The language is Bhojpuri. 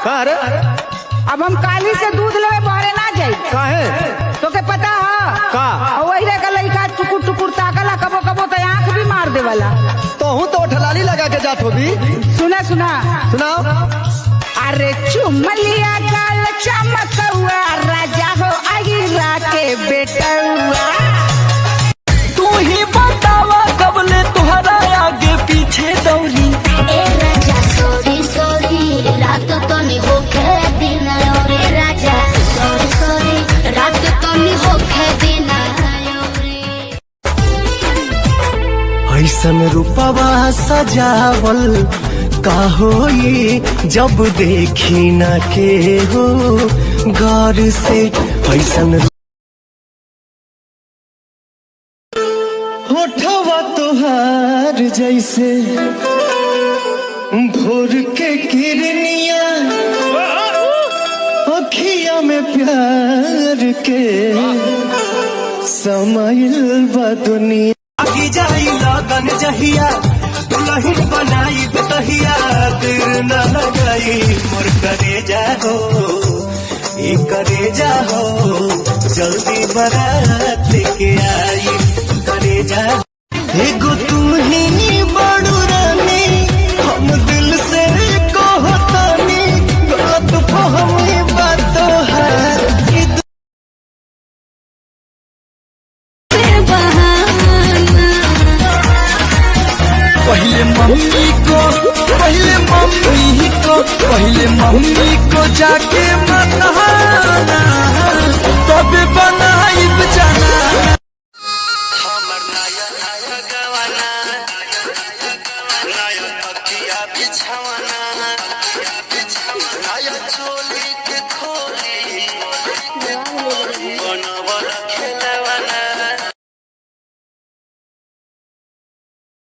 का रे? अब हम काली से दूध लेवे बहरे ना जाई। काहे? तो के पता है का? वही रे का लड़का टुकुर टुकुर ताकला कबो कबो तो आँख भी मार देवला। तो हूँ तो ठलाली लगा के जात होगी। सुना सुना सुनाओ। अरे चुमलिया गाल चमकौआ राजा हो आगिरा के बेटौआ। तू ही बतावा कबले तुहरा आगे पीछे दौरी। ए राजा सॉरी सॉरी रात तो नहीं होके दिन और राजा सॉरी सॉरी रात तो नहीं होके दिन और ऐसन रूपवा सजावल का होई जब देखी न के हो गौर से। ऐसन होठवा तोहार जैसे भोर के किरनिया अखिया में प्यार के समाइल बा दुनिया। आगे जाई लगन जहिया दुल्हन बनाई बतहिया देर न लगाई मोर करे जाओ ये करे जाओ जल्दी बारात लेके आई करे जाओ। एगो तू ही बड़ू रानी हम दिल से कहतानी गलत फहमी बात है। पहले मम्मी को जाके मना